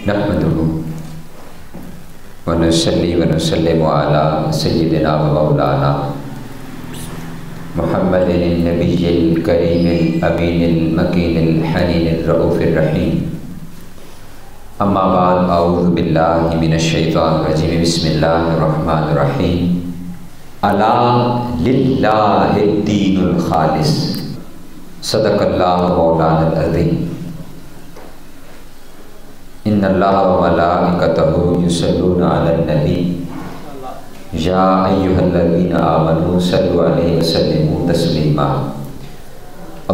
نحمده ونصلي ونسلم على سيدنا ومولانا محمد النبي الكريم الأمين المكين الحنين الرؤوف الرحيم. أما بعد، أعوذ بالله من الشيطان الرجيم. بسم الله الرحمن الرحيم. ألا لله الدين الخالص. صدق الله مولانا العظيم. ان اللہ وملائکتہ یصلون علی النبی یا ایھا الذین آمنوا صلوا علیہ وسلموا تسلیما.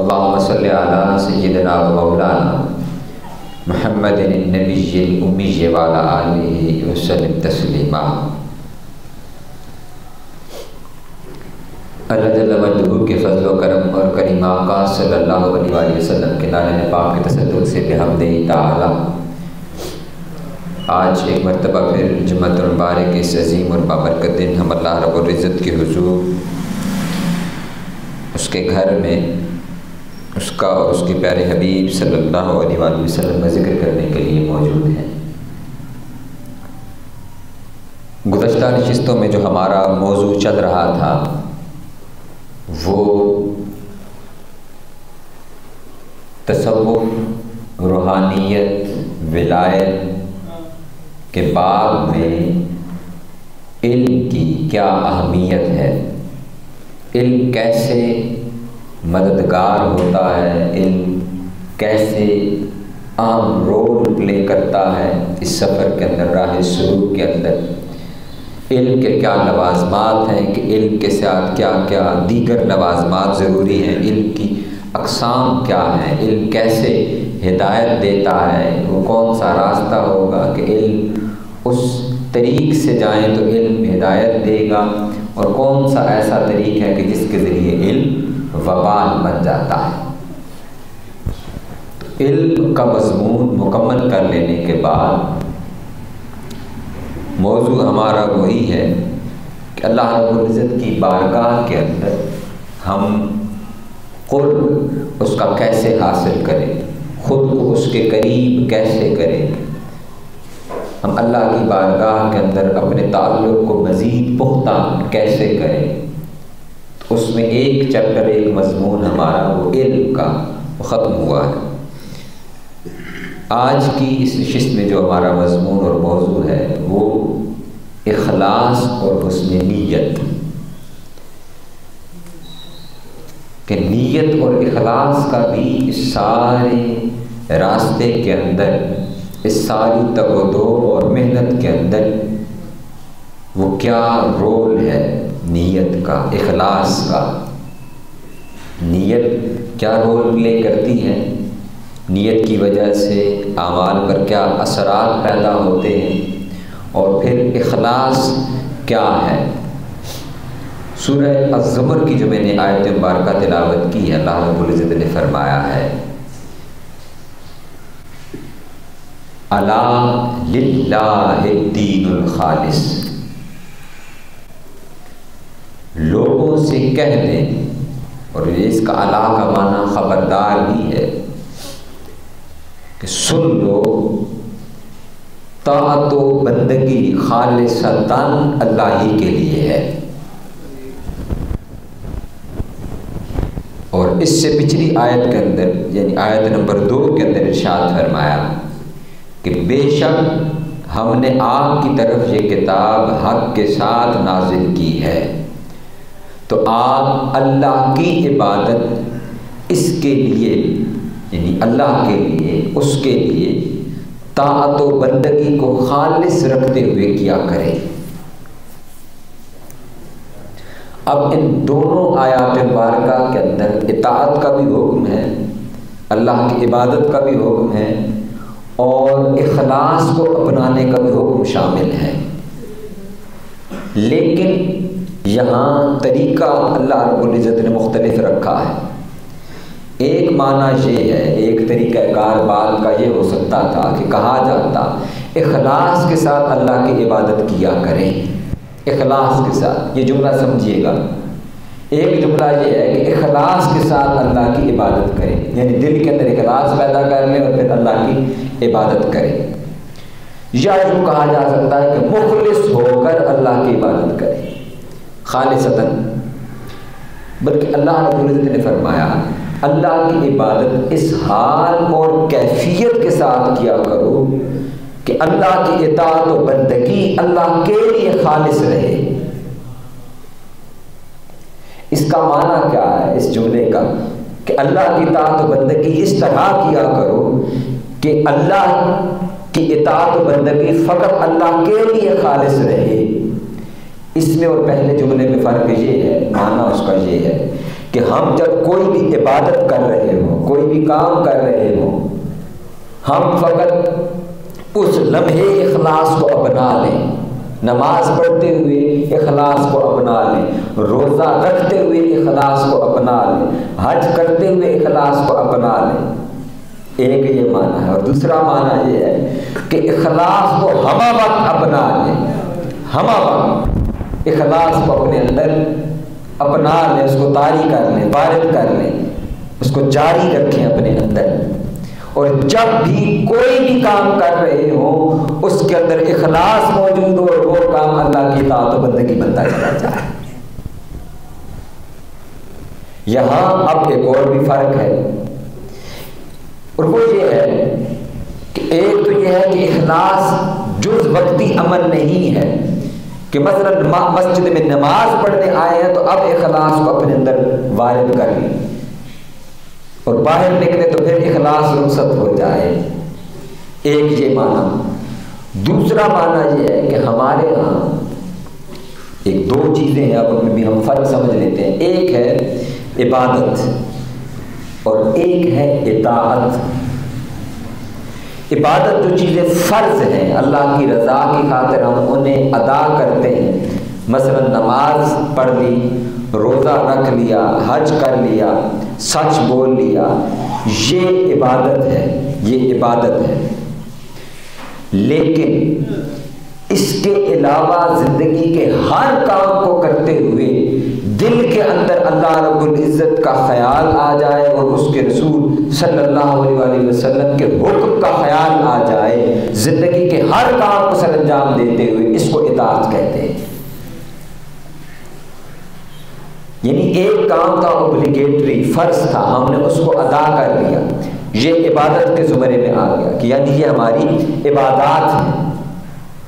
اللہم صل علی سیدنا و مولانا محمد النبی الامی وعلی آلہ وسلم تسلیما. اللہ جل مجدہ کے فضل و کرم اور کریم آقا صلی اللہ علیہ وآلہ وسلم کے نام پاک کے تصدق سے بحمدہ تعالی آج ایک مرتبہ پھر جمعۃ المبارک اس عظیم اور بابرکت دن ہم اللہ رب العزت کے حضور، اس کے گھر میں اس کا اور اس کے پیارے حبیب صلی اللہ علیہ وآلہ وسلم کا ذکر کرنے کے لیے موجود ہیں. گزشتہ نشستوں میں جو ہمارا موضوع چل رہا تھا وہ تصوف، روحانیت، ولایت کے باب میں علم کی کیا اہمیت ہے، علم کیسے مددگار ہوتا ہے، علم کیسے اہم رول پلے کرتا ہے اس سفر کے اندر، راہ سلوک کے اندر، علم کے کیا لوازمات ہیں کہ علم کے ساتھ کیا کیا دیگر لوازمات ضروری ہیں، علم کی اقسام کیا ہیں، علم کیسے ہدایت دیتا ہے، وہ کون سا راستہ ہوگا کہ علم اس طریق سے جائیں تو علم ہدایت دے گا، اور کون سا ایسا طریق ہے کہ جس کے ذریعے علم وبال بن جاتا ہے. علم کا مضمون مکمل کر لینے کے بعد موضوع ہمارا وہی ہے کہ اللہ رب العزت کی بارگاہ کے اندر ہم قرب اس کا کیسے حاصل کریں، خود کو اس کے قریب کیسے کریں، ہم اللہ کی بارگاہ کے اندر اپنے تعلق کو مزید پختہ کیسے کریں. اس میں ایک چیپٹر، ایک مضمون ہمارا وہ علم کا ختم ہوا ہے. آج کی اس نشست میں جو ہمارا مضمون اور موضوع ہے وہ اخلاص اور حسن نیت، کہ نیت اور اخلاص کا بھی اس سارے راستے کے اندر، اس ساری تگ و دو اور محنت کے اندر وہ کیا رول ہے نیت کا، اخلاص کا. نیت کیا رول پلے کرتی ہے، نیت کی وجہ سے اعمال پر کیا اثرات پیدا ہوتے ہیں، اور پھر اخلاص کیا ہے. سورہ الزمر کی جو میں نے آیت مبارکہ تلاوت کی ہے، اللہ رب العزت نے فرمایا ہے الا للہ الدین الخالص. لوگوں سے کہہ دیں، اور اس کا الا کا معنی خبردار بھی ہے، کہ سن لو، طاعت و بندگی خالصتاً اللہ ہی کے لیے ہے. اور اس سے پچھلی آیت کے اندر، یعنی آیت نمبر 2 کے اندر ارشاد فرمایا کہ بے شک ہم نے آپ کی طرف یہ کتاب حق کے ساتھ نازل کی ہے، تو آپ اللہ کی عبادت اس کے لیے، یعنی اللہ کے لیے، اس کے لیے طاعت و بندگی کو خالص رکھتے ہوئے کیا کریں. اب ان دونوں آیات مبارکہ کے اندر اطاعت کا بھی حکم ہے، اللہ کی عبادت کا بھی حکم ہے، اور اخلاص کو اپنانے کا بھی حکم شامل ہے. لیکن یہاں طریقہ اللہ رب العزت نے مختلف رکھا ہے. ایک معنی یہ ہے، ایک طریقہ کار بات کا یہ ہو سکتا تھا کہ کہا جاتا اخلاص کے ساتھ اللہ کی عبادت کیا کریں، اخلاص کے ساتھ. یہ جملہ سمجھیے گا، ایک جملہ یہ ہے کہ اخلاص کے ساتھ اللہ کی عبادت کریں، یعنی دل کے اندر اخلاص پیدا کر لیں اور پھر اللہ کی عبادت کریں. یا یوں کہا جا سکتا ہے کہ مخلص ہو کر اللہ کی عبادت کرے خالصتاً. بلکہ اللہ رب العزت نے فرمایا اللہ کی عبادت اس حال اور کیفیت کے ساتھ کیا کرو کہ اللہ کی اطاعت و بندگی اللہ کے لیے خالص رہے. اس کا معنی کیا ہے اس جملے کا؟ کہ اللہ کی اطاعت و بندگی اس طرح کیا کرو کہ اللہ کی اطاعت و بندگی فقط اللہ کے لیے خالص رہے. اس میں اور پہلے جملے میں فرق یہ ہے، معنی اس کا یہ ہے کہ ہم جب کوئی بھی عبادت کر رہے ہوں، کوئی بھی کام کر رہے ہوں، ہم فقط اس لمحے اخلاص کو اپنا لیں. نماز پڑھتے ہوئے اخلاص کو اپنا لیں، روزہ رکھتے ہوئے اخلاص کو اپنا لیں، حج کرتے ہوئے اخلاص کو اپنا لیں. ایک یہ معنی ہے. اور دوسرا معنی یہ ہے کہ اخلاص کو ہمہ وقت اپنا لیں، ہمہ وقت اخلاص کو اپنے اندر اپنا لیں، اس کو طاری کر لیں، وارد کر لیں، اس کو جاری رکھیں اپنے اندر. اور جب بھی کوئی بھی کام کر رہے ہوں اس کے اندر اخلاص موجود ہو اور وہ کام اللہ کی اطاعت و بندگی بنتا چلا جائے. یہاں اب ایک اور بھی فرق ہے، اور وہ یہ ہے کہ ایک تو یہ ہے کہ اخلاص جز وقتی عمل نہیں ہے کہ مثلا مسجد میں نماز پڑھنے آئے ہیں تو اب اخلاص کو اپنے اندر وارد کر لیں اور باہر نکلے تو پھر اخلاص رخصت ہو جائے. ایک یہ معنی. دوسرا معنی یہ ہے کہ ہمارے ہاں ایک دو چیزیں ہیں، اب ان میں بھی ہم فرق سمجھ لیتے ہیں. ایک ہے عبادت اور ایک ہے اطاعت. عبادت جو چیزیں فرض ہیں اللہ کی رضا کی خاطر ہم انہیں ادا کرتے ہیں، مثلا نماز پڑھ لی، روزہ رکھ لیا، حج کر لیا، سچ بول لیا، یہ عبادت ہے، یہ عبادت ہے. لیکن اس کے علاوہ زندگی کے ہر کام کو کرتے ہوئے دل کے اندر اللہ رب العزت کا خیال آ جائے اور اس کے رسول صلی اللہ علیہ وآلہ وسلم کے حکم کا خیال آ جائے، زندگی کے ہر کام کو سر انجام دیتے ہوئے، اس کو اطاعت کہتے ہیں. یعنی ایک کام تھا اوبلیگیٹری، فرض تھا، ہم نے اس کو ادا کر لیا، یہ عبادت کے زمرے میں آ گیا کہ یعنی یہ ہماری عبادات ہیں.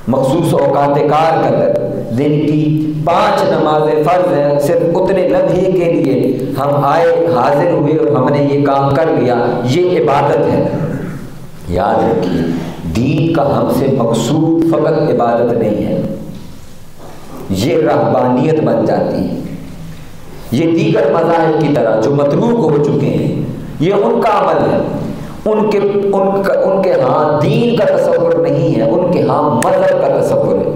مخصوص اوقات کار کے اندر دن کی 5 نمازیں فرض ہیں، صرف اتنے لمحے کے لیے ہم آئے، حاضر ہوئے اور ہم نے یہ کام کر لیا، یہ عبادت ہے. یاد رکھیے دین کا ہم سے مقصود فقط عبادت نہیں ہے، یہ رہبانیت بن جاتی ہے. یہ دیگر مذاہب کی طرح جو متروک ہو چکے ہیں، یہ ان کا عمل ہے. ان کے ہاں دین کا تصور نہیں ہے، ان کے ہاں مذہب کا تصور ہے.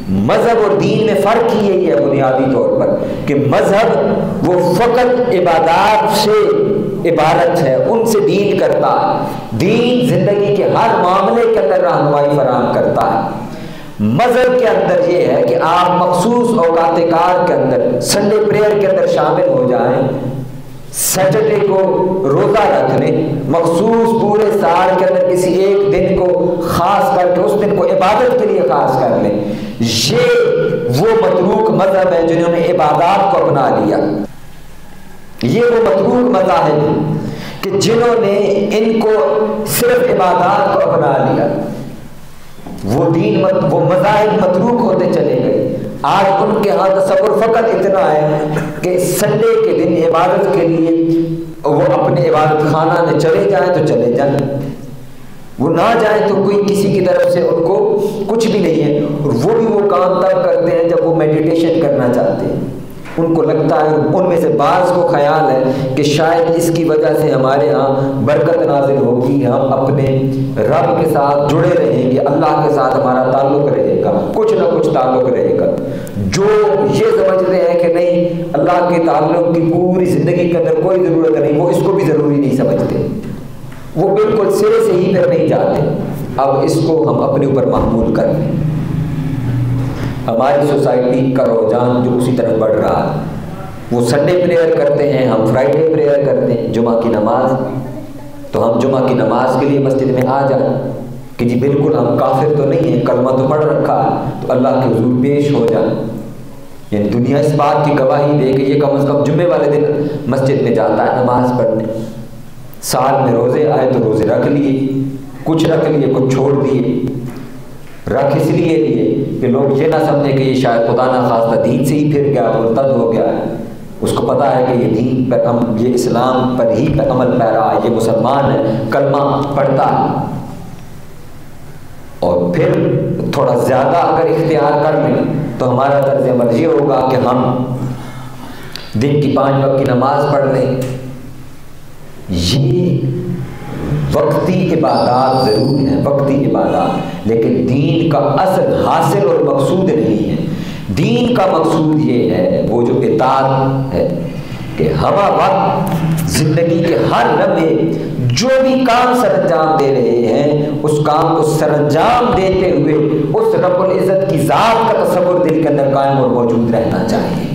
مذہب اور دین میں فرق ہی یہی ہے بنیادی طور پر کہ مذہب وہ فقط عبادات سے عبارت ہے، ان سے ڈیل کرتا ہے. دین زندگی کے ہر معاملے کے اندر رہنمائی فراہم کرتا ہے. مذہب کے اندر یہ ہے کہ آپ مخصوص اوقات کار کے اندر سنڈے پریئر کے اندر شامل ہو جائیں، سیٹرڈے کو روزہ رکھ لیں، مخصوص پورے سال کے اندر کسی ایک دن کو خاص کر کے اس دن کو عبادت کے لیے خاص کر لیں. یہ وہ متروک مذہب ہے جنہوں نے عبادات کو اپنا لیا. یہ وہ متروک مذاہب ہیں کہ جنہوں نے ان کو صرف عبادات کو اپنا لیا. وہ دین وہ مذاہب متروک ہوتے چلے گئے. آج ان کے ہاں تصور فقط اتنا ہے کہ سنڈے کے دن عبادت کے لیے وہ اپنے عبادت خانہ میں چلے جائیں تو چلے جائیں، وہ نہ جائیں تو کوئی کسی کی طرف سے ان کو کچھ بھی نہیں ہے. اور وہ بھی وہ کام تب کرتے ہیں جب وہ میڈیٹیشن کرنا چاہتے ہیں. ان کو لگتا ہے، ان میں سے بعض کو خیال ہے کہ شاید اس کی وجہ سے ہمارے ہاں برکت نازل ہوگی، ہم اپنے رب کے ساتھ جڑے رہیں گے، اللہ کے ساتھ ہمارا تعلق رہے گا، کچھ نہ کچھ تعلق رہے گا. جو یہ سمجھتے ہیں کہ نہیں اللہ کے تعلق کی پوری زندگی کے اندر کوئی ضرورت نہیں، وہ اس کو بھی ضروری نہیں سمجھتے، وہ بالکل سرے سے ہی پھر نہیں جاتے. اب اس کو ہم اپنے اوپر محمول کر لیں. ہماری سوسائٹی کا رجحان جو اسی طرف بڑھ رہا ہے، وہ سنڈے پریئر کرتے ہیں، ہم فرائیڈے پریئر کرتے ہیں، جمعہ کی نماز، تو ہم جمعہ کی نماز کے لیے مسجد میں آ جائیں. کہ جی بالکل ہم کافر تو نہیں ہیں، کلمہ تو پڑھ رکھا ہے، تو اللہ کے حضور پیش ہو جائیں، یعنی دنیا اس بات کی گواہی دے کہ یہ کم از کم جمعے والے دن مسجد میں جاتا ہے نماز پڑھنے، سال میں روزے آئے تو روزے رکھ لیے، کچھ رکھ لیے کچھ چھوڑ دیے، رکھ اس لیے کہ لوگ یہ نہ سمجھیں کہ یہ شاید خدا نہ خواستہ دین سے ہی پھر گیا، مرتد ہو گیا ہے، اس کو پتہ ہے کہ یہ دین پر یہ اسلام پر ہی عمل پیرا ہے، یہ مسلمان ہے، کلمہ پڑھتا ہے، اور پھر تھوڑا زیادہ اگر اختیار کر لیں تو ہمارا طرز عمل یہ ہوگا کہ ہم دن کی 5 وقت کی نماز پڑھ لیں۔ یہ وقتی عبادات ضرور ہیں، وقتی عبادات، لیکن دین کا اصل حاصل اور مقصود نہیں ہے۔ دین کا مقصود یہ ہے، وہ جو اطاعت ہے، کہ ہم وقت زندگی کے ہر لمحے جو بھی کام سر انجام دے رہے ہیں، اس کام کو سر انجام دیتے ہوئے اس رب العزت کی ذات کا تصور دل کے اندر قائم اور موجود رہنا چاہیے۔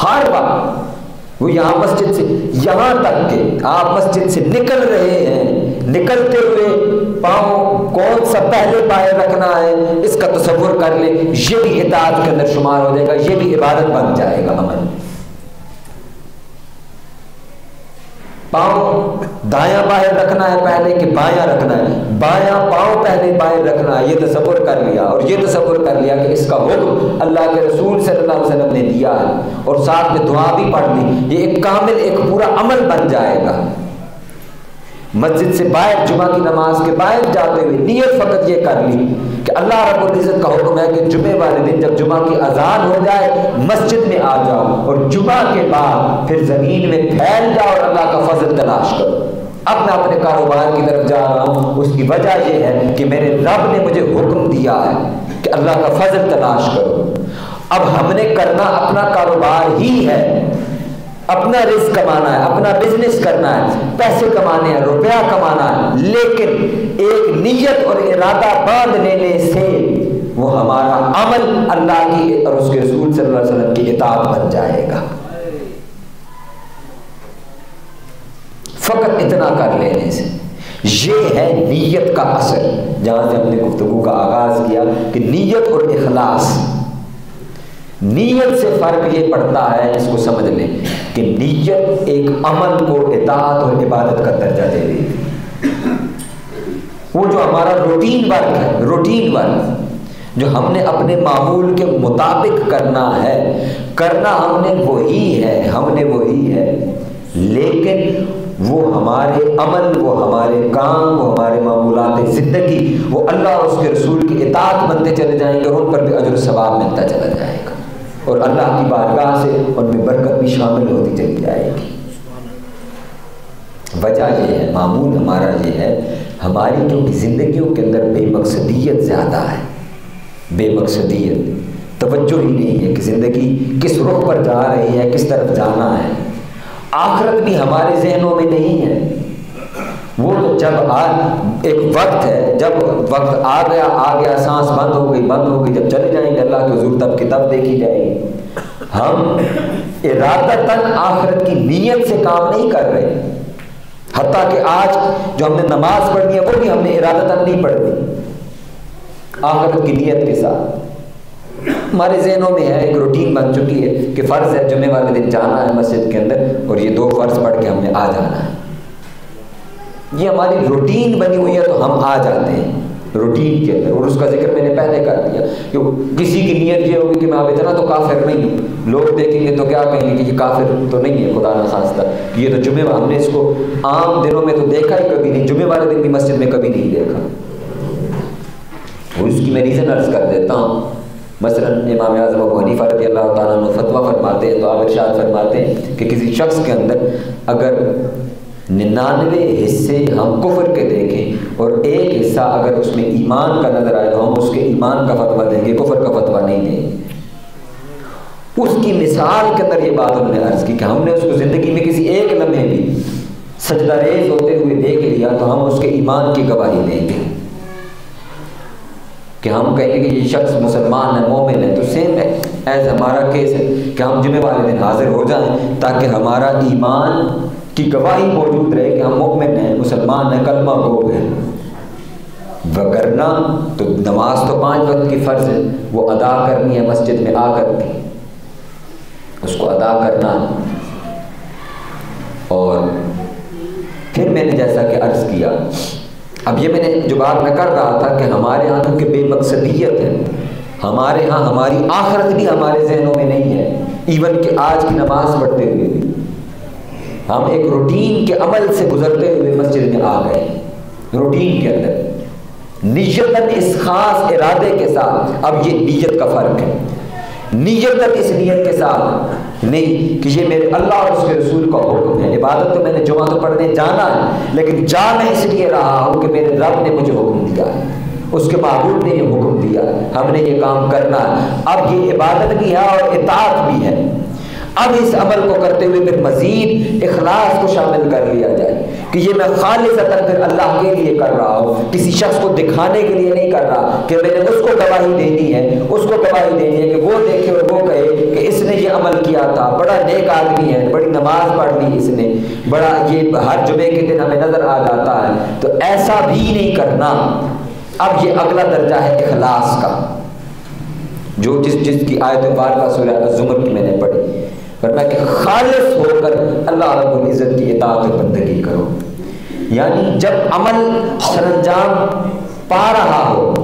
ہر وقت وہ یہاں مسجد سے یہاں تک کہ آپ مسجد سے نکل رہے ہیں، نکلتے ہوئے پاؤں کون سا پہلے پائے رکھنا ہے اس کا تصور کر لیں، یہ بھی اطاعت کے اندر شمار ہو جائے گا، یہ بھی عبادت بن جائے گا عمل۔ پاؤں دایاں باہر رکھنا ہے پہلے کہ بایاں رکھنا ہے، بایاں پاؤں پہلے باہر رکھنا ہے، یہ تصور کر لیا، اور یہ تصور کر لیا کہ اس کا حکم اللہ کے رسول صلی اللہ علیہ وسلم نے دیا ہے، اور ساتھ میں دعا بھی پڑھ لی، یہ ایک کامل ایک پورا عمل بن جائے گا۔ مسجد سے باہر جمعہ کی نماز کے باہر جاتے ہوئے نیت فقط یہ کر لی کہ اللہ رب العزت کا حکم ہے کہ جمعے والے دن جب جمعہ کی اذان ہو جائے مسجد میں آ جاؤ، اور جمعہ کے بعد پھر زمین میں پھیل جاؤ اور اللہ کا فضل تلاش کرو۔ اب میں اپنے کاروبار کی طرف جا رہا ہوں، اس کی وجہ یہ ہے کہ میرے رب نے مجھے حکم دیا ہے کہ اللہ کا فضل تلاش کرو۔ اب ہم نے کرنا اپنا کاروبار ہی ہے، اپنا رزق کمانا ہے، اپنا بزنس کرنا ہے، پیسے کمانے ہیں، روپیہ کمانا ہے، لیکن ایک نیت اور ارادہ باندھ لینے سے وہ ہمارا عمل اللہ کی اور اس کے رسول صلی اللہ علیہ وسلم کی اطاعت بن جائے گا۔ فقط اتنا کر لینے سے، یہ ہے نیت کا اثر، جہاں سے ہم نے گفتگو کا آغاز کیا کہ نیت اور اخلاص۔ نیت سے فرق یہ پڑتا ہے، اس کو سمجھ لیں کہ نیت ایک عمل کو اطاعت اور عبادت کا درجہ دے رہی ہے۔ وہ جو ہمارا روٹین ورک ہے، روٹین ورک جو ہم نے اپنے معمول کے مطابق کرنا ہے، کرنا ہم نے وہی ہے، لیکن وہ ہمارے عمل، وہ ہمارے کام، وہ ہمارے معمولات زندگی، وہ اللہ اور اس کے رسول کی اطاعت بنتے چلے جائیں گے، اور ان پر بھی اجر و ثواب ملتا چلا جائے گا، اور اللہ کی بارگاہ سے ان میں برکت بھی شامل ہوتی چلی جائے گی۔ وجہ یہ ہے، معمول ہمارا یہ ہے، ہماری کیونکہ زندگیوں کے اندر بے مقصدیت زیادہ ہے، بے مقصدیت، توجہ ہی نہیں ہے کہ زندگی کس رخ پر جا رہی ہے، کس طرف جانا ہے۔ آخرت بھی ہمارے ذہنوں میں نہیں ہے، وہ تو جب ایک وقت ہے، جب وقت آ گیا، سانس بند ہو گئی، جب چلے جائیں گے اللہ کے حضور تب کتاب دیکھی جائے گی۔ ہم ارادتاً آخرت کی نیت سے کام نہیں کر رہے، حتیٰ کہ آج جو ہم نے نماز پڑھی ہے وہ بھی ہم نے ارادتاً نہیں پڑھی آخرت کی نیت کے ساتھ۔ ہمارے ذہنوں میں ہے، ایک روٹین بن چکی ہے کہ فرض ہے جمعے والے دن جانا ہے مسجد کے اندر، اور یہ 2 فرض پڑھ کے ہم نے آ جانا ہے۔ یہ ہماری روٹین بنی ہوئی ہے تو ہم آ جاتے ہیں روٹین کے اندر، اور اس کا ذکر میں نے پہلے کر دیا کہ کسی کی نیت یہ ہوگی کہ میں اب اتنا تو کافر نہیں ہوں، لوگ دیکھیں گے تو کیا کہیں گے کہ یہ کافر تو نہیں ہے خدا نہ خواستہ، یہ تو جمعے، ہم نے اس کو عام دنوں میں تو دیکھا ہی کبھی نہیں، جمعے والے دن بھی مسجد میں کبھی نہیں دیکھا۔ اور اس کی میں ریزن عرض کر دیتا ہوں۔ مثلا امام اعظم ابو حنیفہ رضی اللہ تعالیٰ عنہ فتویٰ فرماتے ہیں تو آپ ارشاد فرماتے ہیں کہ کسی شخص کے اندر اگر 99 حصے ہم کفر کے دیکھیں اور ایک حصہ اگر اس میں ایمان کا نظر آئے تو ہم اس کے ایمان کا فتویٰ دیں گے، کفر کا فتویٰ نہیں دیں گے۔ اس کی مثال کے اندر یہ بات انہوں نے عرض کی کہ ہم نے اس کو زندگی میں کسی ایک لمحے بھی سجدہ ریز ہوتے ہوئے دیکھ لیا تو ہم اس کے ایمان کی گواہی دیں گے، کہ ہم کہیں گے کہ یہ شخص مسلمان ہے، مومن ہے۔ تو سیم ہے ایز ہمارا کیس ہے کہ ہم جمعے والے دن حاضر ہو جائیں تاکہ ہمارا ایمان کی گواہی موجود رہے کہ ہم مومن ہیں، مسلمان ہیں، کلمہ گو ہیں۔ وگرنہ تو نماز تو 5 وقت کی فرض ہے، وہ ادا کرنی ہے مسجد میں آ کر کے، اس کو ادا کرنا ہے۔ اور پھر میں نے جیسا کہ عرض کیا، اب یہ میں نے جو بات میں کر رہا تھا کہ ہمارے ہاں کہ بے مقصدیت ہے، ہمارے ہاں ہماری آخرت بھی ہمارے ذہنوں میں نہیں ہے، ایون کہ آج کی نماز پڑھتے ہوئے بھی ہم ایک روٹین کے عمل سے گزرتے ہوئے مسجد میں آ گئے، روٹین کے اندر نیتاً اس خاص ارادے کے ساتھ۔ اب یہ نیت کا فرق ہے، نیتاً اس نیت کے ساتھ نہیں کہ یہ میرے اللہ اور اس کے رسول کا حکم ہے۔ عبادت تو میں نے جمعہ تو پڑھنے جانا ہے، لیکن جا میں اس لیے رہا ہوں کہ میرے رب نے مجھے حکم دیا ہے، اس کے معبود نے یہ حکم دیا ہے، ہم نے یہ کام کرنا ہے۔ اب یہ عبادت بھی ہے اور اطاعت بھی ہے۔ اب اس عمل کو کرتے ہوئے پھر مزید اخلاص کو شامل کر لیا جائے کہ یہ میں خالصتاً پھر اللہ کے لیے کر رہا ہوں، کسی شخص کو دکھانے کے لیے نہیں کر رہا کہ میں نے اس کو گواہی دینی ہے، اس کو گواہی دینی ہے کہ وہ دیکھے اور وہ کہے کہ اس نے یہ عمل کیا تھا، بڑا نیک آدمی ہے، بڑی نماز پڑھ لی اس نے، بڑا یہ ہر جمعے کے دن ہمیں نظر آ جاتا ہے۔ تو ایسا بھی نہیں کرنا۔ اب یہ اگلا درجہ ہے اخلاص کا، جو جس کی آیت مبارکہ سورہ الزمر کی میں نے پڑھی، فرمایا کہ خالص ہو کر اللہ رب العزت کی اطاعت و بندگی کرو۔ یعنی جب عمل سر انجام پا رہا ہو،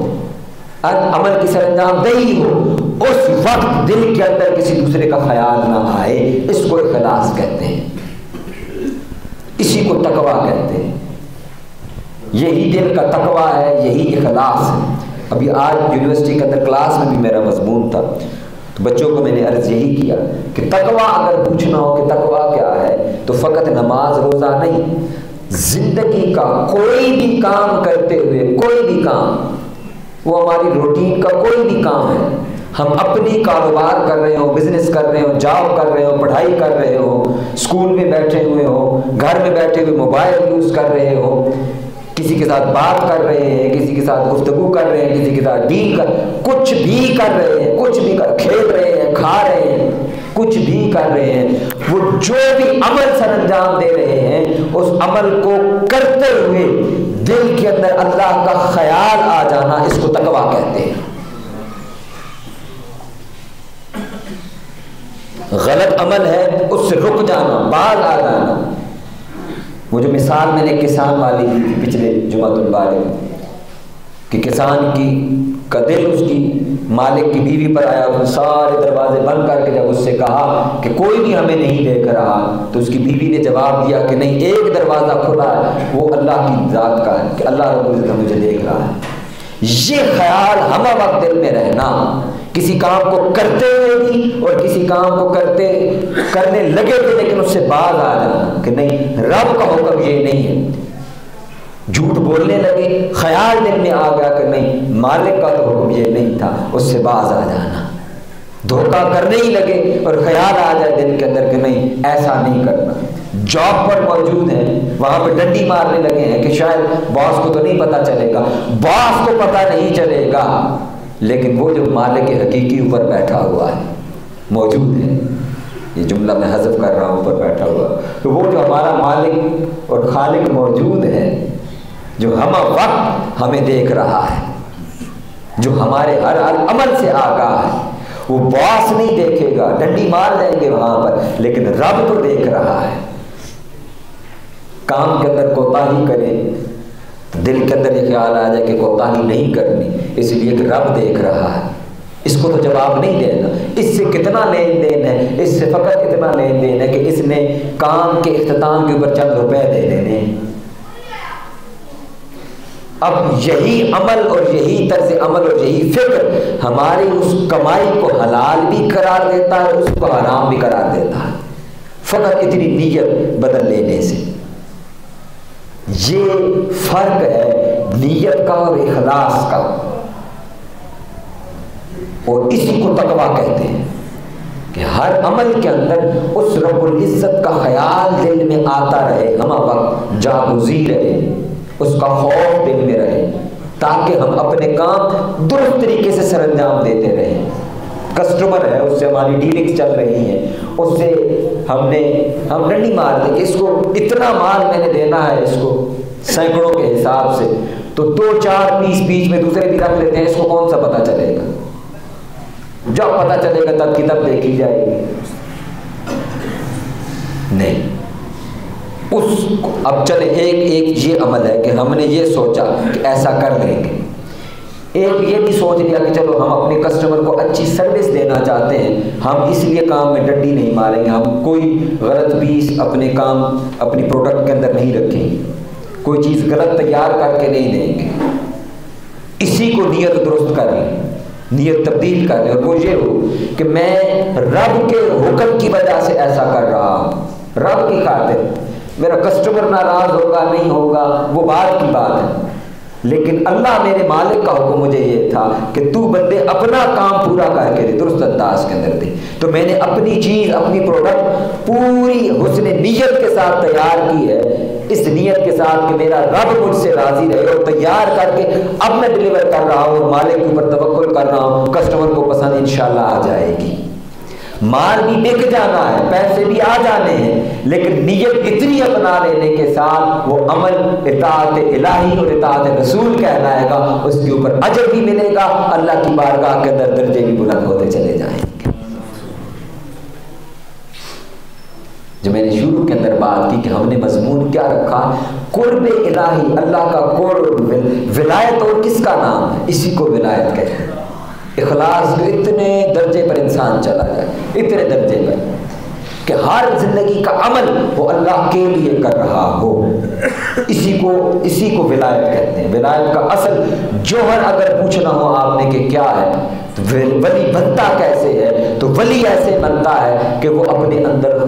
عمل کی سر انجام دہی ہو، اس وقت دل کے اندر کسی دوسرے کا خیال نہ آئے، اس کو اخلاص کہتے ہیں، اسی کو تقویٰ کہتے ہیں۔ یہی دل کا تقویٰ ہے، یہی اخلاص ہے۔ ابھی آج یونیورسٹی کے اندر کلاس میں بھی میرا مضمون تھا، تو بچوں کو میں نے عرض یہی کیا کہ تقویٰ اگر پوچھنا ہو کہ تقویٰ کیا ہے، تو فقط نماز روزہ نہیں، زندگی کا کوئی بھی کام کرتے ہوئے، کوئی بھی کام، وہ ہماری روٹین کا کوئی بھی کام ہے، ہم اپنی کاروبار کر رہے ہوں، بزنس کر رہے ہوں، جاب کر رہے ہوں، پڑھائی کر رہے ہوں، اسکول میں بیٹھے ہوئے ہوں، گھر میں بیٹھے ہوئے موبائل یوز کر رہے ہوں، کسی کے ساتھ بات کر رہے ہیں، کسی کے ساتھ گفتگو کر رہے ہیں، کسی کے ساتھ ڈیل کر، کچھ بھی کر رہے ہیں، کچھ بھی کھیل رہے ہیں، کھا رہے ہیں، کچھ بھی کر رہے ہیں، وہ جو بھی عمل سر انجام دے رہے ہیں، اس عمل کو کرتے ہوئے دل کے اندر اللہ کا خیال آ جانا، اس کو تقویٰ کہتے ہیں۔ غلط عمل ہے اس سے رک جانا، باز آ جانا۔ وہ جو مثال میں نے کسان والی دی تھی پچھلے جمعہ البارک کہ کسان کا دل اس کی مالک کی بیوی پر آیا، اس نے سارے دروازے بند کر کے جب اس سے کہا کہ کوئی بھی ہمیں نہیں دیکھ رہا، تو اس کی بیوی نے جواب دیا کہ نہیں، ایک دروازہ کھلا ہے، وہ اللہ کی ذات کا ہے کہ اللہ رب العزت مجھے دیکھ رہا ہے۔ یہ خیال ہم وقت دل میں رہنا، کسی کام کو کرتے ہوئے بھی اور کسی کام کو کرنے لگے بھی لیکن اس سے باز آ جانا کہ نہیں، رب کا حکم یہ نہیں ہے۔ جھوٹ بولنے لگے، خیال دل میں آ گیا کہ نہیں، مالک کا تو حکم یہ نہیں تھا، اس سے باز آ جانا۔ دھوکہ کرنے ہی لگے اور خیال آ جائے دل کے اندر کہ نہیں، ایسا نہیں کرنا۔ جاب پر موجود ہیں، وہاں پہ ڈنڈی مارنے لگے ہیں کہ شاید باس کو تو نہیں پتا چلے گا، باس کو پتا نہیں چلے گا، لیکن وہ جو مالک حقیقی اوپر بیٹھا ہوا ہے موجود ہے، یہ جملہ میں حذف کر رہا ہوں، اوپر بیٹھا ہوا، تو وہ جو ہمارا مالک اور خالق موجود ہے، جو ہم وقت ہمیں دیکھ رہا ہے، جو ہمارے ہر عمل سے آگاہ ہے، وہ باس نہیں دیکھے گا، ڈنڈی مار جائیں گے وہاں پر، لیکن رب تو دیکھ رہا ہے۔ کام کے اندر کوتاہی کرے، دل کے اندر یہ خیال آ جائے کہ کوتاہی نہیں کرنی، اس لیے کہ رب دیکھ رہا ہے، اس کو تو جواب نہیں دینا، اس سے کتنا لین دین ہے، اس سے فقط اتنا لین دین ہے کہ اس نے کام کے اختتام کے اوپر چند روپے دے دینے۔ اب یہی عمل اور یہی طرز عمل اور یہی فکر ہماری اس کمائی کو حلال بھی قرار دیتا ہے، اس کو حرام بھی قرار دیتا ہے، فقط اتنی نیت بدل لینے سے۔ یہ فرق ہے نیت کا اور اخلاص کا، اور اسی کو تقویٰ کہتے ہیں کہ ہر عمل کے اندر اس رب العزت کا خیال دل میں آتا رہے، ہمہ وقت جاگزی رہے، اس کا خوف دل میں رہے، تاکہ ہم اپنے کام درست طریقے سے سر انجام دیتے رہیں۔ کسٹمر ہے، اس سے ہماری ڈیلنگز چل رہی ہیں، اس سے ہم ڈنڈی مار دیں کہ اس کو اتنا مال میں نے دینا ہے، اس کو سینکڑوں کے حساب سے، تو 2-4 پیس بیچ میں دوسرے بھی رکھ لیتے ہیں، اس کو کون سا پتہ چلے گا؟ جب پتہ چلے گا تب کی تب دیکھی جائے گی. نہیں، اب چلے ایک یہ عمل ہے کہ ہم نے یہ سوچا کہ ایسا کر لیں گے. ایک یہ بھی سوچ لیا کہ چلو ہم اپنے کسٹمر کو اچھی سروس دینا چاہتے ہیں، ہم اس لیے کام میں ڈنڈی نہیں ماریں گے، ہم کوئی غلط پیس اپنے پروڈکٹ کے اندر نہیں رکھیں گے، کوئی چیز غلط تیار کر کے نہیں دیں گے. اسی کو نیت درست کر لیں، نیت تبدیل کر لیں، اور وہ یہ ہو کہ میں رب کے حکم کی وجہ سے ایسا کر رہا ہوں، رب کی خاطر. میرا کسٹمر ناراض ہوگا نہیں ہوگا وہ بعد کی بات ہے، لیکن اللہ میرے مالک کا حکم مجھے یہ تھا کہ تو بندے اپنا کام پورا کر کے دے، درست انداز کے اندر دے. تو میں نے اپنی چیز، اپنی پروڈکٹ پوری حسن نیت کے ساتھ تیار کی ہے، اس نیت کے ساتھ کہ میرا رب مجھ سے راضی رہے، اور تیار کر کے اب میں ڈلیور کر رہا ہوں، اور مالک کے اوپر توکل کر رہا ہوں، کسٹمر کو پسند انشاءاللہ آ جائے گی. مال بھی بک جانا ہے، پیسے بھی آ جانے ہیں، لیکن نیت اتنی اپنا لینے کے ساتھ وہ عمل اطاعت الہی اور اطاعت رسول کہلائے گا، اس کے اوپر اجر بھی ملے گا، اللہ کی بارگاہ کے اندر درجے بھی بلند ہوتے چلے جائیں گے. جو میں نے شروع کے اندر بات کی کہ ہم نے مضمون کیا رکھا، قرب الہی، اللہ کا قرب. ولایت اور کس کا نام ہے؟ اسی کو ولایت کہتے ہیں. اخلاص کے اتنے درجے پر انسان چلا جائے، اتنے درجے پر کہ ہر زندگی کا عمل وہ اللہ کے لیے کر رہا ہو، اسی کو ولایت کہتے ہیں. ولایت کا اصل جوہر اگر پوچھنا ہو آپ نے کہ کیا ہے، تو ولی بنتا کیسے ہے، تو ولی ایسے بنتا ہے کہ وہ اپنے اندر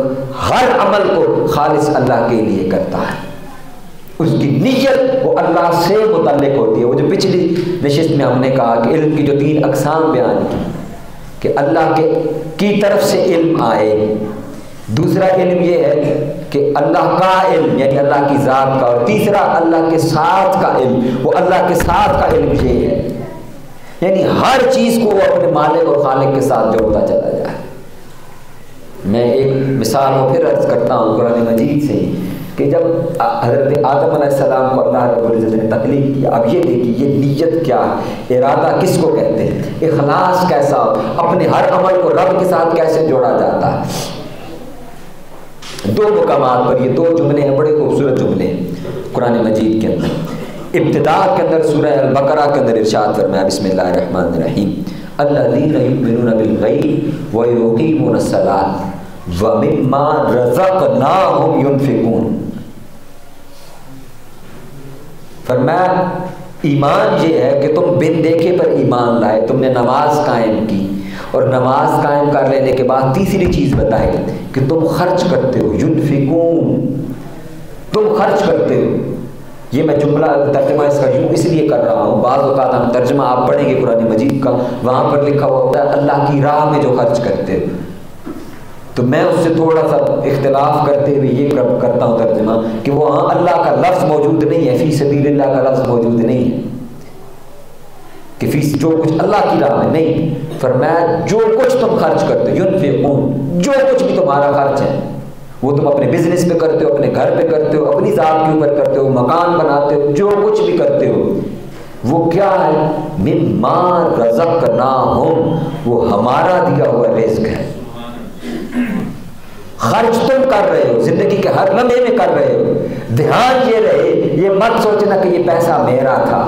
ہر عمل کو خالص اللہ کے لیے کرتا ہے، اس کی نیت وہ اللہ سے متعلق ہوتی ہے. وہ جو پچھلی نشست میں ہم نے کہا کہ علم کی جو 3 اقسام بیان کی، کہ اللہ کی طرف سے علم آئے، دوسرا علم یہ ہے کہ اللہ کا علم یعنی اللہ کی ذات کا، اور تیسرا اللہ کے ساتھ کا علم، وہ اللہ کے ساتھ کا علم یہ ہے، یعنی ہر چیز کو وہ اپنے مالک اور خالق کے ساتھ جوڑتا چلا جائے. میں ایک مثال کو پھر عرض کرتا ہوں قرآن مجید سے ہی، کہ جب حضرت آدم علیہ السلام کو اللہ رب العزت نے تخلیق کیا، اب یہ دیکھیے یہ نیت کیا ہے، ارادہ کس کو کہتے ہیں، اخلاص کیسا، اپنے ہر عمل کو رب کے ساتھ کیسے جوڑا جاتا ہے. 2 مقامات پر یہ 2 جملے ہیں، بڑے خوبصورت جملے ہیں قرآن مجید کے اندر. ابتدا کے اندر سورہ البقرہ کے اندر ارشاد فرمایا، بسم اللہ الرحمن الرحیم، الذین یؤمنون بالغیب ویقیمون الصلاۃ وَمِمَّا رَزَقْنَاهُمْ يُنْفِقُونَ. فرمایا ایمان یہ ہے کہ تم بن دیکھے پر ایمان لائے، تم نے نماز قائم کی، اور نماز قائم کر لینے کے بعد تیسری چیز بتائی کہ تم خرچ کرتے ہو. يُنْفِقُونَ، تم خرچ کرتے ہو. یہ میں جملہ ترجمہ اس کا یوں اس لیے کر رہا ہوں، بعض اوقات ہم ترجمہ آپ پڑھیں گے قرآن مجید کا، وہاں پر لکھا ہوا ہوتا ہے اللہ کی راہ میں جو خرچ کرتے ہو، تو میں اس سے تھوڑا سا اختلاف کرتے ہوئے یہ کرتا ہوں ترجمہ کہ وہاں اللہ کا لفظ موجود نہیں ہے، فی سبیل اللہ کا لفظ موجود نہیں ہے کہ فی جو کچھ اللہ کی راہ میں نہیں. فرمایا جو کچھ تم خرچ کرتے ہو، ينفقون، جو کچھ بھی تمہارا خرچ ہے، وہ تم اپنے بزنس پہ کرتے ہو، اپنے گھر پہ کرتے ہو، اپنی ذات کے اوپر کرتے ہو، مکان بناتے ہو، جو کچھ بھی کرتے ہو، وہ کیا ہے، مما رزقناہم، وہ ہمارا دیا ہوا رزق ہے. خرچ تم کر رہے ہو، زندگی کے ہر لمحے میں کر رہے ہو. دھیان یہ رہے، یہ مت سوچنا کہ یہ پیسہ میرا تھا،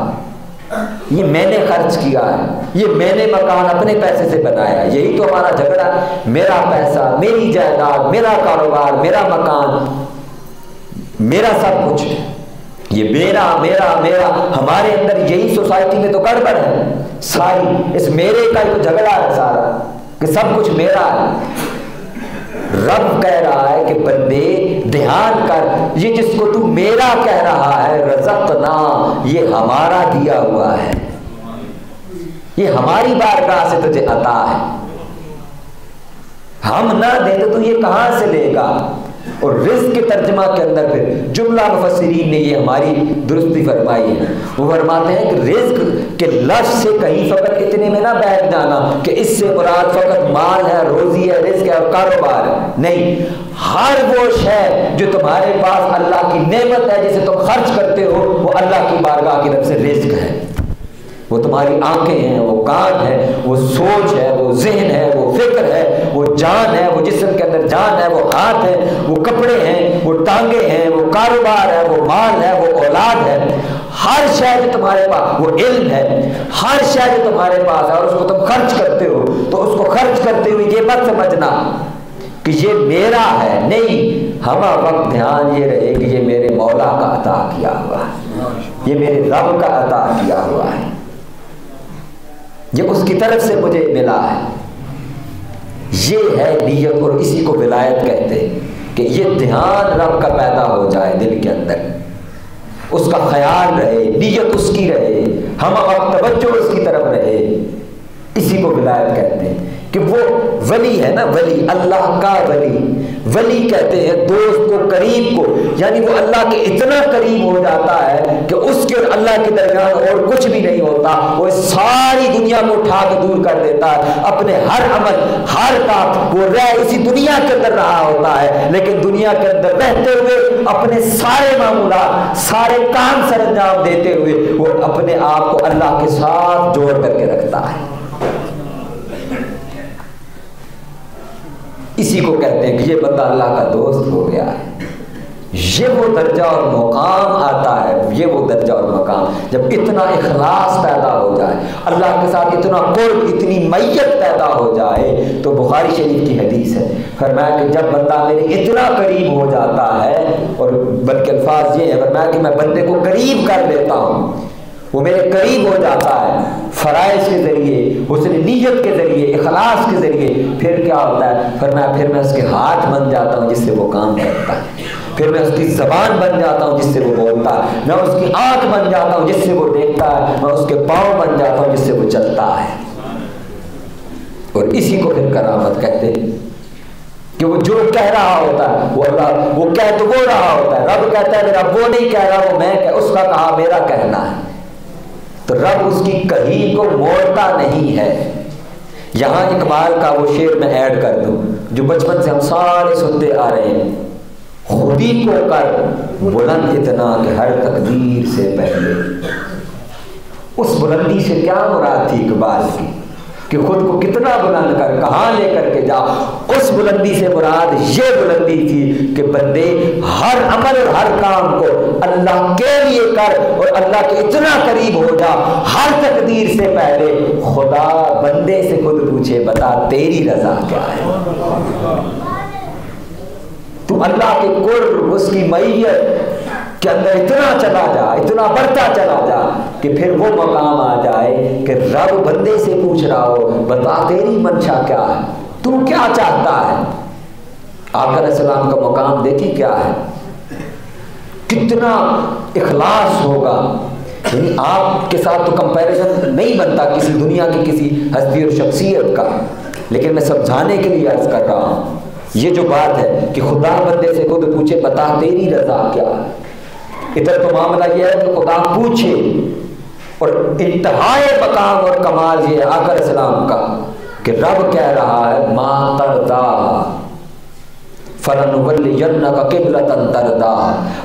یہ میں نے خرچ کیا ہے، یہ میں نے مکان اپنے پیسے سے بنایا. یہی تو ہمارا جھگڑا ہے، میرا پیسہ، میری جائیداد، میرا کاروبار، میرا مکان، میرا سب کچھ، یہ میرا میرا میرا. ہمارے اندر یہی سوسائٹی میں تو گڑبڑ ہے ساری، اس میرے کا ہی تو جھگڑا ہے سارا کہ سب کچھ میرا ہے. رب کہہ رہا ہے کہ بندے دھیان کر، یہ جس کو تو میرا کہہ رہا ہے، رزقنا، یہ ہمارا دیا ہوا ہے، یہ ہماری بارگاہ سے تجھے عطا ہے. ہم نہ دیں تو یہ کہاں سے لے گا؟ اور رزق کے ترجمہ کے اندر پھر جملہ مفسرین نے یہ ہماری درستی فرمائی ہے، وہ فرماتے ہیں کہ رزق کے لفظ سے کہیں فقط اتنے میں نہ بیٹھ جانا کہ اس سے مراد فقط مال ہے، روزی ہے، رزق ہے اور کاروبار ہے، نہیں، ہر وہ شے جو تمہارے پاس اللہ کی نعمت ہے جسے تم خرچ کرتے ہو وہ اللہ کی بارگاہ کی طرف سے رزق ہے۔ وہ تمہاری آنکھیں ہیں، وہ کان ہے، وہ سوچ ہے، وہ ذہن ہے، وہ فکر ہے، وہ جان ہے، وہ جسم کے اندر جان ہے، وہ ہاتھ ہے، وہ کپڑے ہیں، وہ ٹانگیں ہیں، وہ کاروبار ہے، وہ مال ہے، وہ اولاد ہے، ہر شے جو تمہارے پاس، وہ علم ہے، ہر شے جو تمہارے پاس ہے اور اس کو تم خرچ کرتے ہو تو اس کو خرچ کرتے ہوئے یہ مت سمجھنا کہ یہ میرا ہے، نہیں، ہمہ وقت دھیان یہ رہے کہ یہ میرے مولا کا عطا کیا ہوا ہے، یہ میرے رب کا عطا کیا ہوا ہے، یہ اس کی طرف سے مجھے ملا ہے۔ یہ ہے نیت، اور اسی کو ولایت کہتے ہیں کہ یہ دھیان رب کا پیدا ہو جائے دل کے اندر، اس کا خیال رہے، نیت اس کی رہے، ہم وقت توجہ اس کی طرف رہے، اسی کو ولایت کہتے ہیں۔ کہ وہ ولی ہے نا، ولی اللہ کا ولی، ولی کہتے ہیں دوست کو، قریب کو، یعنی وہ اللہ کے اتنا قریب ہو جاتا ہے کہ اس کے اور اللہ کے درمیان اور کچھ بھی نہیں ہوتا، وہ ساری دنیا کو اٹھا کے دور کر دیتا ہے، اپنے ہر عمل، ہر کام، وہ رہ اسی دنیا کے اندر رہا ہوتا ہے لیکن دنیا کے اندر رہتے ہوئے اپنے سارے معمولات، سارے کام سر انجام دیتے ہوئے وہ اپنے آپ کو اللہ کے ساتھ جوڑ کر کے رکھتا ہے۔ اسی کو کہتے ہیں کہ یہ بندہ اللہ کا دوست ہو گیا ہے۔ یہ وہ درجہ اور مقام آتا ہے، یہ وہ درجہ اور مقام جب اتنا اخلاص پیدا ہو جائے، اللہ کے ساتھ اتنا قرب، اتنی میت پیدا ہو جائے۔ تو بخاری شریف کی حدیث ہے، فرمایا کہ جب بندہ میرے اتنا قریب ہو جاتا ہے، اور بلکہ الفاظ یہ ہے، فرمایا کہ میں بندے کو قریب کر لیتا ہوں، وہ میرے قریب ہو جاتا ہے فرائض کے ذریعے، حسن نیت کے ذریعے، اخلاص کے ذریعے، پھر کیا ہوتا ہے؟ فرمایا پھر میں اس کے ہاتھ بن جاتا ہوں جس سے وہ کام کرتا ہے، پھر میں اس کی زبان بن جاتا ہوں جس سے وہ بولتا ہے، میں اس کی آنکھ بن جاتا ہوں جس سے وہ دیکھتا ہے، میں اس کے پاؤں بن جاتا ہوں جس سے وہ چلتا ہے۔ اور اسی کو پھر کرامت کہتے ہیں کہ وہ جو کہہ رہا ہوتا ہے وہ اللہ، وہ کہہ تو وہ رہا ہوتا ہے، رب کہتا ہے میرا وہ نہیں کہہ رہا، وہ میں اس کا کہا میرا کہنا ہے، تو رب اس کی کہی کو موڑتا نہیں ہے۔ یہاں اقبال کا وہ شعر میں ایڈ کر دوں جو بچپن سے ہم سارے سنتے آ رہے ہیں، خودی کو کر بلند اتنا کہ ہر تقدیر سے پہلے۔ اس بلندی سے کیا مراد تھی اقبال کی کہ خود کو کتنا بلند کر، کہاں لے کر کے جا، اس بلندی سے مراد یہ بلندی تھی کہ بندے ہر عمل اور ہر کام کو اللہ کے لیے کر اور اللہ کے اتنا قریب ہو جا، ہر تقدیر سے پہلے خدا بندے سے خود پوچھے بتا تیری رضا کیا ہے، تو اللہ کے قرب، اس کی معیت کے اندر اتنا چلا جا، اتنا بڑھتا چلا جا کہ پھر وہ مقام آ جائے کہ رب بندے سے پوچھ رہا ہو بتا تیری منشا کیا ہے، تو کیا چاہتا ہے۔ آقا علیہ السلام کا مقام دیکھی کیا ہے، کتنا اخلاص ہوگا، یعنی آپ کے ساتھ تو کمپیریزن نہیں بنتا کسی دنیا کی کسی ہستی اور شخصیت کا، لیکن میں سمجھانے کے لیے عرض کر رہا ہوں یہ جو بات ہے کہ خدا بندے سے خود پوچھے بتا تیری رضا کیا ہے۔ ادھر تو معاملہ یہ ہے کہ خدا پوچھے، اور انتہائی مقام اور کمال یہ ہے آقا علیہ السلام کا کہ رب کہہ رہا ہے ما ترضا فلنولینک قبلۃ ترضا،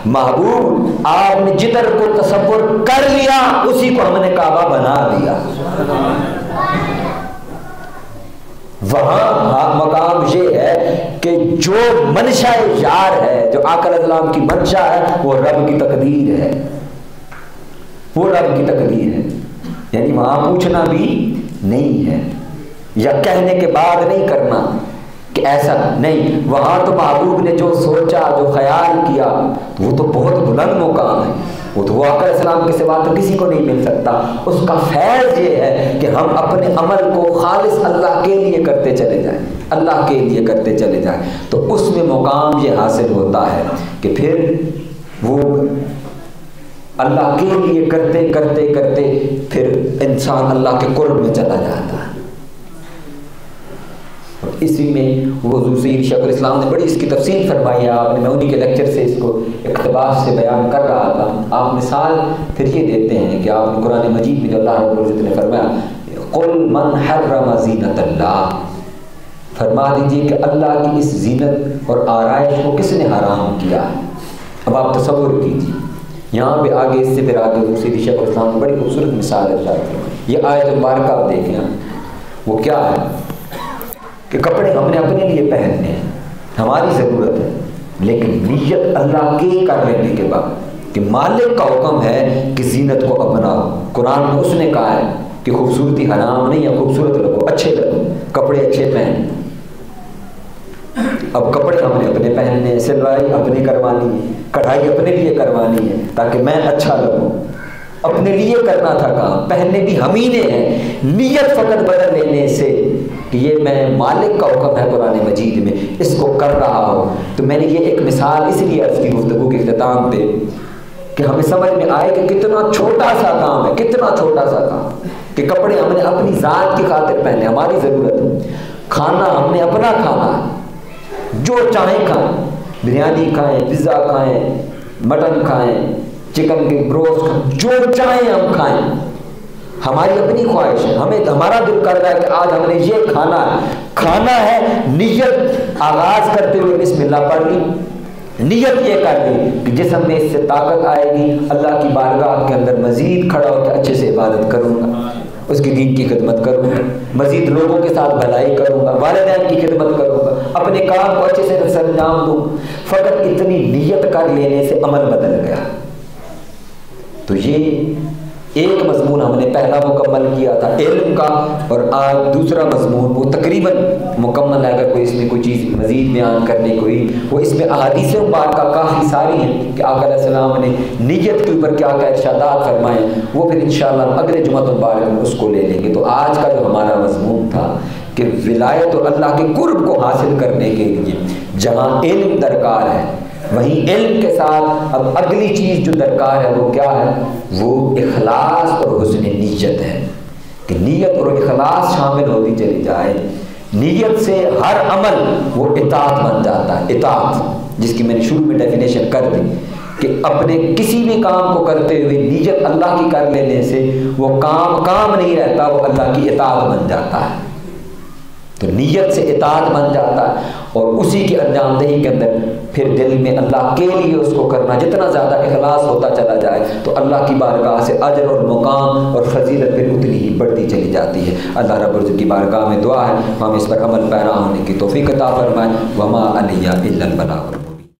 محبوب آپ نے جدھر کو تصور کر لیا اسی کو ہم نے کعبہ بنا دیا۔ وہاں مقام یہ ہے کہ جو منشا یار ہے، جو آقا علیہ السلام کی منشا ہے وہ رب کی تقدیر ہے، وہ رب کی تقدیر ہے، یعنی وہاں پوچھنا بھی نہیں ہے یا کہنے کے بعد نہیں کرنا کہ ایسا نہیں، وہاں تو محبوب نے جو سوچا، جو خیال کیا وہ تو بہت بلند مقام ہے، وہ تو آقا علیہ السلام کے سوا تو کسی کو نہیں مل سکتا۔ اس کا فیض یہ ہے کہ ہم اپنے عمل کو خالص اللہ کے لیے کرتے چلے جائیں، اللہ کے لیے کرتے چلے جائیں، تو اس میں مقام یہ حاصل ہوتا ہے کہ پھر وہ اللہ کے لیے کرتے کرتے کرتے پھر انسان اللہ کے قرب میں چلا جاتا ہے۔ اسی میں وہ حضور سید شیخ الاسلام نے بڑی اس کی تفصیل فرمائی ہے. آپ نے، میں انہی کے لیکچر سے اس کو اقتباس سے بیان کر رہا تھا. آپ مثال پھر یہ دیتے ہیں کہ آپ نے قرآن مجید میں جو اللہ رب العزت نے فرمایا قل من حرم زینت اللہ، فرما دیجیے کہ اللہ کی اس زینت اور آرائش کو کس نے حرام کیا ہے. اب آپ تصور کیجیے، یہاں پہ آگے اس سے پھر آگے حضور سید شیخ الاسلام نے بڑی خوبصورت مثال ہے. یہ آیت مبارکہ آپ دیکھیں، وہ کیا ہے کہ کپڑے ہم نے اپنے لیے پہننے ہیں، ہماری ضرورت ہے، لیکن نیت اللہ کے کر لینے کے بعد کہ مالک کا حکم ہے کہ زینت کو اپناؤ. قرآن میں اس نے کہا ہے کہ خوبصورتی حرام نہیں ہے، خوبصورت رکھو، اچھے رکھو، کپڑے اچھے پہن. اب کپڑے ہم نے اپنے پہننے ہیں، سلوائی اپنے کروانی ہے، کڑھائی اپنے لیے کروانی ہے تاکہ میں اچھا لگوں. اپنے لیے کرنا تھا کام، پہننے بھی ہم ہی نے ہیں. نیت فقط بدل لینے سے کہ یہ میں مالک کا حکم ہے قرآن مجید میں، اس کو کر رہا ہوں. تو میں نے یہ ایک مثال اس لیے عرض کی گفتگو کے اختتام پہ کہ ہمیں سمجھ میں آئے کہ کتنا چھوٹا سا کام ہے، کتنا چھوٹا سا کام کہ کپڑے ہم نے اپنی ذات کی خاطر پہنے، ہماری ضرورت ہے. کھانا ہم نے اپنا کھانا ہے، جو چاہیں کھائیں، بریانی کھائیں، پیزا کھائیں، مٹن کھائیں، چکن کے بروسٹ کھائیں، جو چاہیں ہم کھائیں. ہماری اپنی خواہش ہے، ہمیں ہمارا دل کر رہا ہے کہ آج ہم نے یہ کھانا ہے. نیت آغاز کرتے ہوئے بسم اللہ پڑھ لی، نیت یہ کر لی کہ جسم میں اس سے طاقت آئے گی، اللہ کی بارگاہ کے اندر مزید کھڑا ہو کے اچھے سے عبادت کروں گا، اس کی دین کی خدمت کروں گا، مزید لوگوں کے ساتھ بھلائی کروں گا، والدین کی خدمت کروں گا، اپنے کام کو اچھے سے سر انجام دوں. فقط اتنی نیت کر لینے سے عمل بدل گیا. تو یہ ایک مضمون ہم نے پہلا مکمل کیا تھا علم کا، اور آج دوسرا مضمون وہ تقریباً مکمل ہے. اگر کوئی اس میں کوئی چیز مزید بیان کرنے کو ہوئی، وہ اس میں احادیث مبارکہ کافی ساری ہیں کہ آقا علیہ السلام نے نیت کے اوپر کیا کیا ارشادات فرمائے، وہ پھر انشاءاللہ اگلے جمعہ مبارک میں اس کو لے لیں گے. تو آج کا جو ہمارا مضمون تھا کہ ولایت اور اللہ کے قرب کو حاصل کرنے کے لیے جہاں علم درکار ہے، وہیں علم کے ساتھ اب اگلی چیز جو درکار ہے وہ کیا ہے؟ وہ اخلاص اور حسن نیت ہے کہ نیت اور اخلاص شامل ہوتی چلی جائے. نیت سے ہر عمل وہ اطاعت بن جاتا ہے. اطاعت جس کی میں نے شروع میں ڈیفینیشن کر دی کہ اپنے کسی بھی کام کو کرتے ہوئے نیت اللہ کی کر لینے سے وہ کام نہیں رہتا، وہ اللہ کی اطاعت بن جاتا ہے. تو نیت سے اطاعت بن جاتا ہے، اور اسی کی انجام دہی کے اندر پھر دل میں اللہ کے لیے اس کو کرنا، جتنا زیادہ اخلاص ہوتا چلا جائے تو اللہ کی بارگاہ سے اجر اور مقام اور فضیلت پھر اتنی ہی بڑھتی چلی جاتی ہے. اللہ رب العزت کی بارگاہ میں دعا ہے ہم اس پر عمل پیرا ہونے کی توفیق عطا فرمائے. وما علیہ الا البلاغ.